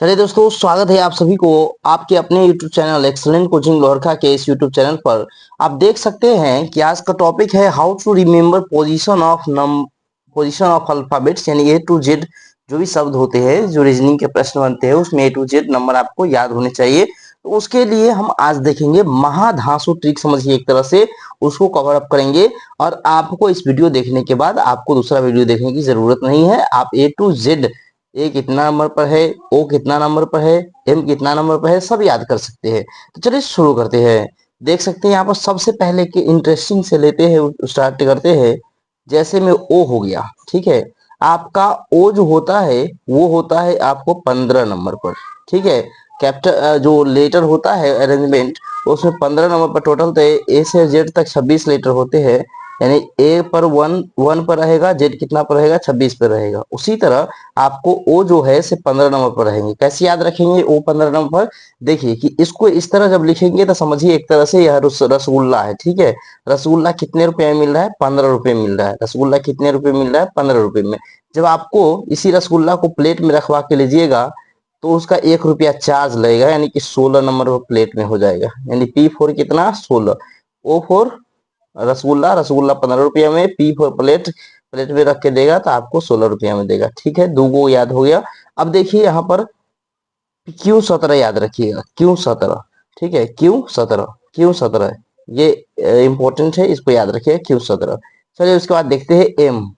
चलिए दोस्तों, स्वागत है आप सभी को आपके अपने YouTube चैनल एक्सीलेंट कोचिंग लोहरखा के इस YouTube चैनल पर। आप देख सकते हैं कि आज का टॉपिक है how to remember position of alphabets, यानी ए टू जेड जो भी शब्द होते हैं, जो रीजनिंग के प्रश्न बनते हैं उसमें ए टू जेड नंबर आपको याद होने चाहिए। तो उसके लिए हम आज देखेंगे महाधांसू ट्रिक, समझिए एक तरह से उसको कवर अप करेंगे। और आपको इस वीडियो देखने के बाद आपको दूसरा वीडियो देखने की जरूरत नहीं है। आप ए टू जेड, ए कितना नंबर पर है, ओ कितना नंबर पर है, एम कितना नंबर पर है, सब याद कर सकते हैं। तो चलिए शुरू करते हैं। देख सकते हैं यहाँ पर सबसे पहले के इंटरेस्टिंग से लेते हैं, स्टार्ट करते हैं। जैसे में ओ हो गया, ठीक है। आपका ओ जो होता है वो होता है आपको 15 नंबर पर, ठीक है। कैपिटल जो लेटर होता है अरेंजमेंट, उसमें 15 नंबर पर टोटल, तो ए से जेड तक 26 लेटर होते हैं। यानी ए पर वन पर रहेगा, जेड कितना पर रहेगा, 26 पर रहेगा। उसी तरह आपको ओ जो है से 15 नंबर पर रहेंगे। कैसे याद रखेंगे ओ 15 नंबर पर? देखिए कि इसको इस तरह जब लिखेंगे तो समझिए एक तरह से यह रसगुल्ला है, ठीक है। रसगुल्ला कितने रुपए में मिल रहा है? 15 रुपए मिल रहा है। रसगुल्ला कितने रुपए मिल रहा है? 15 रुपए में। जब आपको इसी रसगुल्ला को प्लेट में रखवा के लीजिएगा तो उसका 1 रुपया चार्ज लगेगा, यानी कि 16 नंबर पर प्लेट में हो जाएगा। यानी P4 कितना? 16। O4 रसगुल्ला, रसगुल्ला 15 रुपया में, P4 प्लेट, प्लेट में रख के देगा तो आपको 16 रुपया में देगा, ठीक है। दूगो याद हो गया। अब देखिए यहाँ पर Q17 याद रखिएगा, Q17, ठीक है। Q17 ये इंपॉर्टेंट है, इसको याद रखिएगा, Q17। चलिए उसके बाद देखते हैं एम।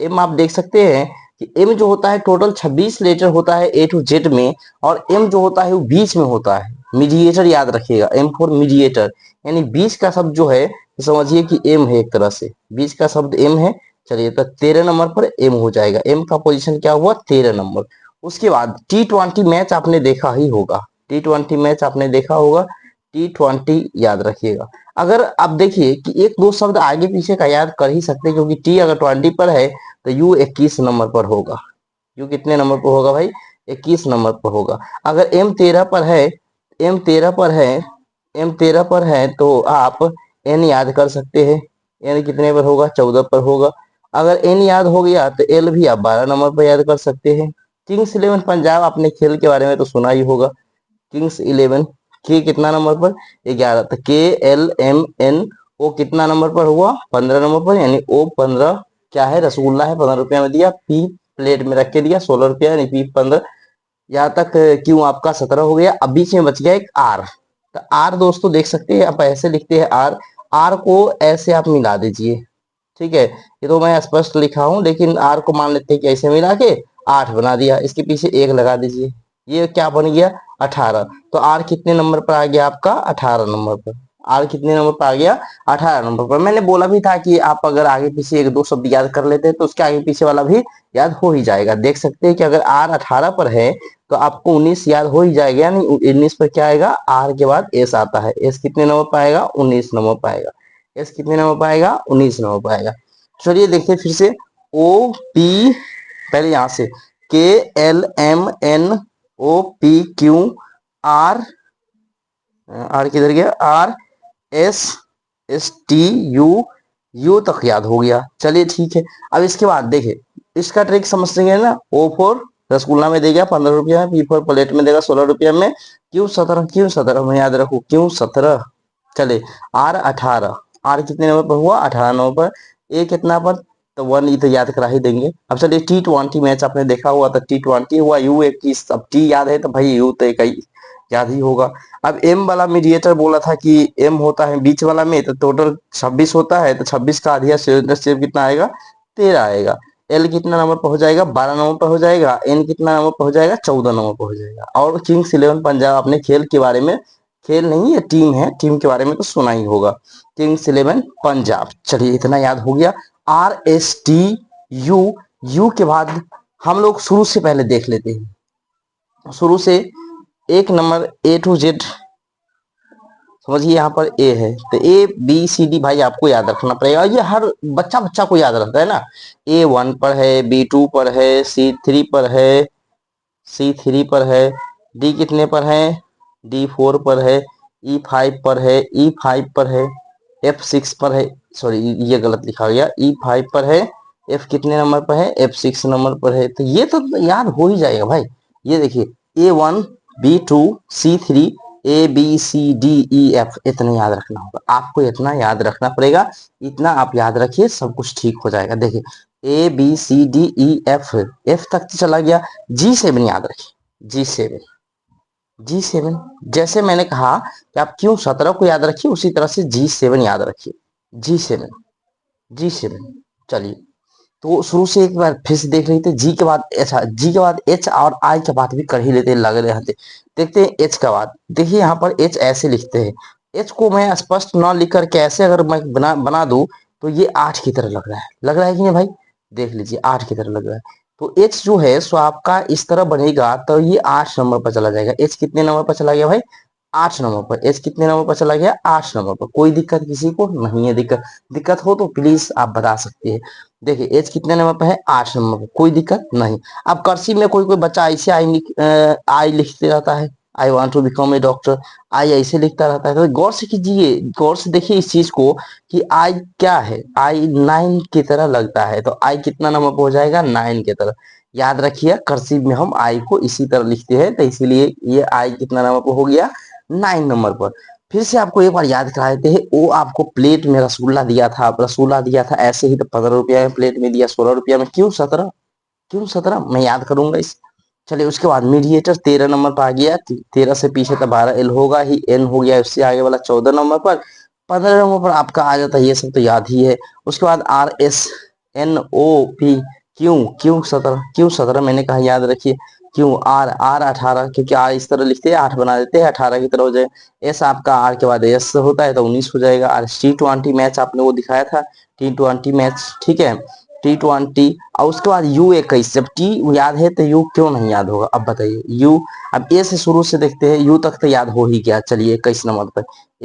एम आप देख सकते हैं कि एम जो होता है टोटल 26 लेटर होता है ए टू जेड में, और एम जो होता है वो बीच में होता है। मीडिएटर याद रखिएगा, एम फॉर मीडिएटर, यानी बीच का शब्द जो है तो समझिए कि एम है, एक तरह से बीच का शब्द एम है। चलिए तो 13 नंबर पर एम हो जाएगा। एम का पोजीशन क्या हुआ? 13 नंबर। उसके बाद T20 मैच आपने देखा ही होगा, T20 मैच आपने देखा होगा, T20 याद रखिएगा। अगर आप देखिए कि एक दो शब्द आगे पीछे का याद कर ही सकते हैं, क्योंकि टी अगर 20 पर है तो यू 21 नंबर पर होगा। यू कितने नंबर पर होगा भाई? 21 नंबर पर होगा। अगर एम 13 पर है, एम 13 पर है, एम 13 पर है तो आप एन याद कर सकते हैं। एन कितने पर होगा? 14 पर होगा। अगर एन याद हो गया तो एल भी आप 12 नंबर पर याद कर सकते हैं। किंग्स 11 पंजाब, आपने खेल के बारे में तो सुना ही होगा। किंग्स 11, के कितना नंबर पर? 11। तो KLMNO कितना नंबर पर हुआ? 15 नंबर पर, यानी O15 क्या है? रसगुल्ला है, 15 रुपया में दिया। P प्लेट में रख के दिया, 16 रुपया, यानी P15। यहाँ तक क्यों आपका 17 हो गया। अब बीच में बच गया एक आर। तो आर दोस्तों देख सकते हैं, आप ऐसे लिखते हैं आर। आर को ऐसे आप मिला दीजिए, ठीक है। ये तो मैं स्पष्ट लिखा हूं, लेकिन आर को मान लेते हैं कि ऐसे मिला के 8 बना दिया। इसके पीछे 1 लगा दीजिए, ये क्या बन गया? 18। तो आर कितने नंबर पर आ गया आपका? 18 नंबर पर। आर कितने नंबर पर आ गया? 18 नंबर पर। मैंने बोला भी था कि आप अगर आगे पीछे एक दो शब्द याद कर लेते हैं तो उसके आगे पीछे वाला भी याद हो ही जाएगा। देख सकते हैं कि अगर आर 18 पर है तो आपको 19 याद हो ही जाएगा, यानी 19 पर क्या आएगा? आर के बाद एस आता है। एस कितने नंबर पर आएगा? 19 नंबर पर आएगा। एस कितने नंबर पर आएगा? 19 नंबर पर आएगा। चलिए देखिए फिर से। O P, पहले यहां से KLMNOPQ आर किधर गया? RSSTU, यू तक याद हो गया। चलिए ठीक है। अब इसके बाद देखिए, इसका ट्रिक समझेंगे ना। O4 रसगुल्ला में देगा 15 रुपया में, P4 प्लेट में देगा 16 रुपया में, Q17 में याद रखो, Q17। चले R18, आर कितने नंबर पर हुआ? 18 नंबर पर। ए कितना पर? तो 1, ये तो याद करा ही देंगे। अब चलिए T20 मैच आपने देखा हुआ तो T20 हुआ U21। अब टी याद है तो भाई यू तो एक ही याद ही होगा। अब एम वाला मीडिएटर बोला था कि एम होता है बीच वाला में, तो टोटल 26 होता है, तो 26 का आधिया सेव कितना आएगा? 13 आएगा। एल कितना नंबर पर हो जाएगा? 12 नंबर पर हो जाएगा। एन कितना नंबर पर हो जाएगा? 14 नंबर पर हो जाएगा। और किंग्स 11 पंजाब, आपने खेल के बारे में, खेल नहीं है टीम है, टीम के बारे में तो सुना ही होगा, किंग्स 11 पंजाब। चलिए इतना याद हो गया। RSTU, यू के बाद हम लोग शुरू से पहले देख लेते हैं। शुरू से एक नंबर ए टू जेड, समझिए यहाँ पर ए है तो ABCD भाई आपको याद रखना पड़ेगा। ये हर बच्चा बच्चा को याद रहता है ना। A1 पर है, B2 पर है, C3 पर है, C3 पर है, D कितने पर है? D4 पर है, E5 पर है, E5 पर है, F6 पर है। सॉरी ये गलत लिखा गया, E5 पर है, F कितने नंबर पर है? F6 नंबर पर है। तो ये तो याद हो ही जाएगा भाई। ये देखिए A1 B2 C3 ABCDEF, इतना याद रखना होगा आपको, इतना याद रखना पड़ेगा। इतना आप याद रखिए, सब कुछ ठीक हो जाएगा। देखिए ABCDEF, एफ तक तो चला गया। G7 याद रखिए, G7 जैसे मैंने कहा कि आप क्यों 17 को याद रखिए, उसी तरह से G7 याद रखिए। G7 चलिए, तो शुरू से एक बार फिर से देख रहे थे। जी के बाद एच, जी के बाद एच और आई के बाद भी कर ही लेते, लग रहे थे। देखते हैं एच के बाद। देखिए यहाँ पर एच ऐसे लिखते हैं। एच को मैं स्पष्ट न लिख करके ऐसे अगर मैं बना दूं तो ये 8 की तरह लग रहा है कि नहीं भाई? देख लीजिए 8 की तरह लग रहा है। तो एच जो है सो आपका इस तरह बनेगा, तो ये 8 नंबर पर चला जाएगा। एच कितने नंबर पर चला गया भाई? 8 नंबर पर। एच कितने नंबर पर चला गया? 8 नंबर पर। कोई दिक्कत किसी को नहीं है? दिक्कत हो तो प्लीज आप बता सकते हैं। देखिए एज कितने नंबर पे है? 8 नंबर पे। कोई दिक्कत नहीं। अब कर्सिव में कोई कोई बच्चा ऐसे आई लिखते रहता है, I want to become a doctor, I ऐसे लिखता रहता है। तो गौर से कीजिए, गौर से देखिए इस चीज को कि आई क्या है, आई 9 की तरह लगता है। तो आई कितना नंबर पे हो जाएगा? 9 की तरह। याद रखिए कर्सिव में हम आई को इसी तरह लिखते हैं, तो इसीलिए ये आई कितना नंबर पर हो गया? 9 नंबर पर। फिर से आपको एक बार याद करा देते हैं। वो आपको प्लेट में रसगुल्ला दिया था, रसगुल्ला दिया था ऐसे ही, तो 15 रुपया में प्लेट में दिया, 16 रुपया में। क्यों 17? क्यों 17? मैं याद करूंगा इस। चलिए उसके बाद मीडिएटर 13 नंबर पर आ गया। 13 से पीछे तो 12 एल होगा ही, एन हो गया उससे आगे वाला 14 नंबर पर। 15 नंबर पर आपका आ जाता है, ये सब तो याद ही है। उसके बाद RSNOP, क्यों 17? क्यों 17 मैंने कहा याद रखिए। क्यों आर 18, क्योंकि आर इस तरह लिखते हैं, 8 बना देते हैं, 18 की तरह हो जाए। एस आपका आर के बाद एस होता है तो 19 हो जाएगा। और T20 मैच आपने वो दिखाया था, T20 मैच, ठीक है, T20। और उसके बाद U21, जब टी याद है तो यू क्यों नहीं याद होगा? अब बताइए यू। अब ए से शुरू से देखते हैं, यू तक तो याद हो ही गया। चलिए 21 नंबर पर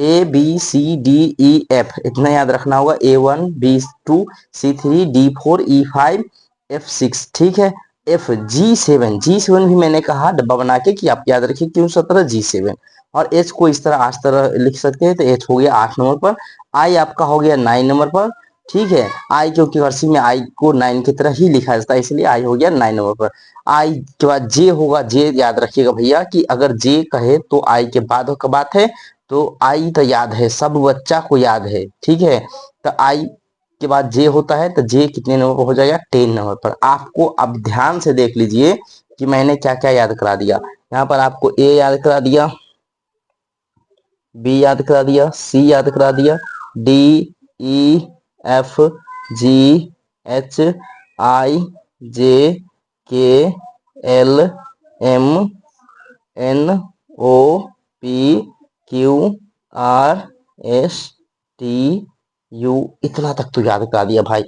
ABCDEF, इतना याद रखना होगा। A1 B2 C3 D4 E5 F6, ठीक है। एफ G7 भी मैंने कहा डब्बा बना के कि आप याद रखिए क्यों 17 G7। और एच को इस तरह 8 तरह लिख सकते हैं, तो एच हो गया 8 नंबर पर। आई आपका हो गया 9 नंबर पर, ठीक है। आई क्योंकि कर्सिव में आई को 9 की तरह ही लिखा जाता है, इसलिए आई हो गया 9 नंबर पर। आई के बाद जे होगा। जे याद रखिएगा भैया कि अगर जे कहे तो आई के बाद का बात है, तो आई तो याद है, सब बच्चा को याद है, ठीक है। तो आई के बाद जे होता है, तो जे कितने नंबर पर हो जाएगा? 10 नंबर पर। आपको अब ध्यान से देख लीजिए कि मैंने क्या क्या याद करा दिया। यहाँ पर आपको ए याद करा दिया, बी याद करा दिया, सी याद करा दिया, d e f g h i j k l m n o p q r s t u. इतना तक तो याद करा दिया भाई।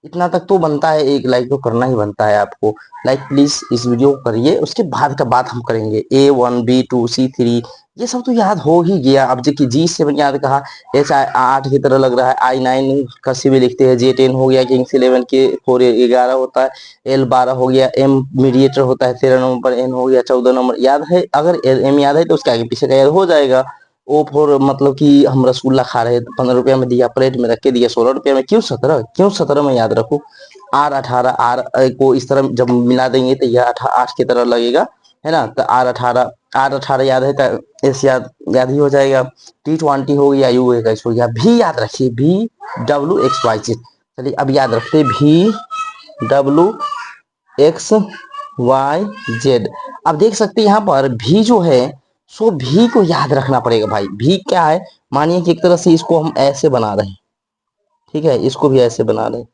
इतना तक तो बनता है, एक लाइक तो करना ही बनता है आपको। लाइक प्लीज इस वीडियो को करिए, उसके बाद का बात हम करेंगे। A1 B2 C3 ये सब तो याद हो ही गया। अब देखिए G7 याद कहा, एच 8 की तरह लग रहा है, I9 कसी भी लिखते हैं, J10 हो गया, किंग्स 11 के 4 11 होता है, L 12 हो गया, M मीडिएटर होता है 13 नंबर पर, N हो गया 14 नंबर। याद है? अगर M याद है तो उसके आगे पीछे का याद हो जाएगा। ओ फोर मतलब कि हम रसगुल्ला खा रहे थे, 15 रुपया में दिया, प्लेट में रख के दिया 16 रुपया में। क्यों 17? क्यों 17 में याद रखू? आर 18, आर को इस तरह जब मिला देंगे तो यह 8 की तरह लगेगा, है ना। तो आर 18 याद है तो एस याद ही हो जाएगा। T20 हो गया, U21 हो गया। भी याद रखिए, VWXYZ। चलिए अब याद रखते VWXYZ। अब देख सकते हैं यहाँ पर भी जो है सो भी को याद रखना पड़ेगा भाई। भी क्या है? मानिए कि एक तरह से इसको हम ऐसे बना रहे हैं, ठीक है, इसको भी ऐसे बना रहे हैं।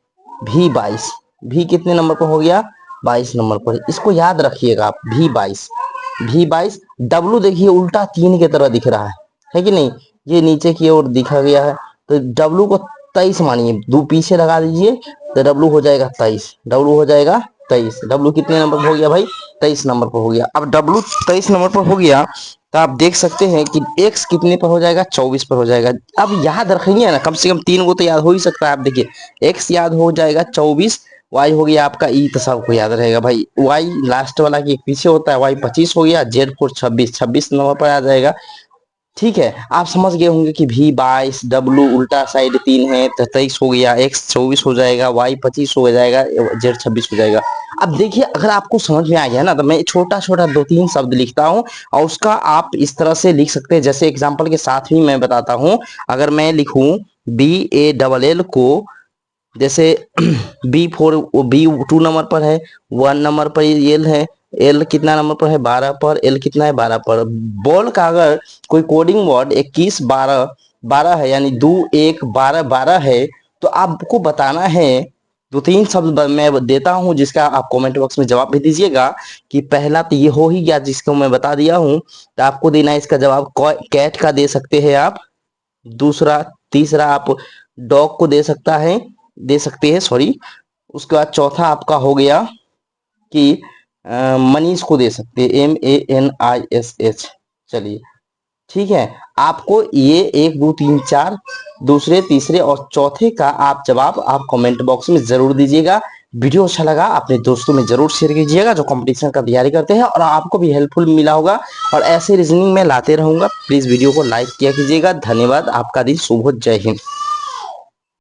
V22, भी कितने नंबर पर हो गया? 22 नंबर पर। इसको याद रखिएगा आप, V22। डब्लू देखिए उल्टा 3 की तरह दिख रहा है कि नहीं? ये नीचे की ओर दिखा गया है, तो डब्लू को 23 मानिए, दो पीछे लगा दीजिए तो डब्लू हो जाएगा 23। डब्लू हो जाएगा 23। डब्लू कितने नंबर पर हो गया भाई? 23 नंबर पर हो गया। अब डब्लू 23 नंबर पर हो गया, तो आप देख सकते हैं कि एक्स कितने पर हो जाएगा? 24 पर हो जाएगा। अब याद रखेंगे ना, कम से कम 3 को तो याद हो ही सकता है। आप देखिए एक्स याद हो जाएगा 24, वाई हो गया आपका ई, तो सबको याद रहेगा भाई। वाई लास्ट वाला के पीछे होता है, वाई 25 हो गया, Z4 26 नंबर पर आ जाएगा, ठीक है। आप समझ गए होंगे कि V22, डब्लू उल्टा साइड 3 है तो 23 हो गया, एक्स 24 हो जाएगा, वाई 25 हो जाएगा, Z 26 हो जाएगा। अब देखिए, अगर आपको समझ में आ गया ना, तो मैं छोटा छोटा 2-3 शब्द लिखता हूँ और उसका आप इस तरह से लिख सकते हैं। जैसे एग्जाम्पल के साथ ही मैं बताता हूँ। अगर मैं लिखूं BALL को, जैसे B 2 नंबर पर है, 1 नंबर पर एल है, एल कितना नंबर पर है 12 पर, एल कितना है 12 पर। बॉल का अगर कोई कोडिंग वर्ड 21 12 12 है, यानी 2 1 12 12 है, तो आपको बताना है। 2-3 शब्द मैं देता हूं जिसका आप कमेंट बॉक्स में जवाब भी दीजिएगा कि पहला तो ये हो ही गया जिसको मैं बता दिया हूं, तो आपको देना है इसका जवाब। कैट का दे सकते हैं आप, दूसरा तीसरा आप डॉग को दे सकते हैं, सॉरी। उसके बाद चौथा आपका हो गया कि मनीष को दे सकते हैं, MANISH। चलिए ठीक है, आपको ये 1 2 3 4 दूसरे तीसरे और चौथे का आप जवाब आप कमेंट बॉक्स में जरूर दीजिएगा। वीडियो अच्छा लगा अपने दोस्तों में जरूर शेयर कीजिएगा जो कंपटीशन का तैयारी करते हैं, और आपको भी हेल्पफुल मिला होगा। और ऐसे रीजनिंग में लाते रहूंगा, प्लीज वीडियो को लाइक किया कीजिएगा। धन्यवाद, आपका दिन शुभ हो। जय हिंद।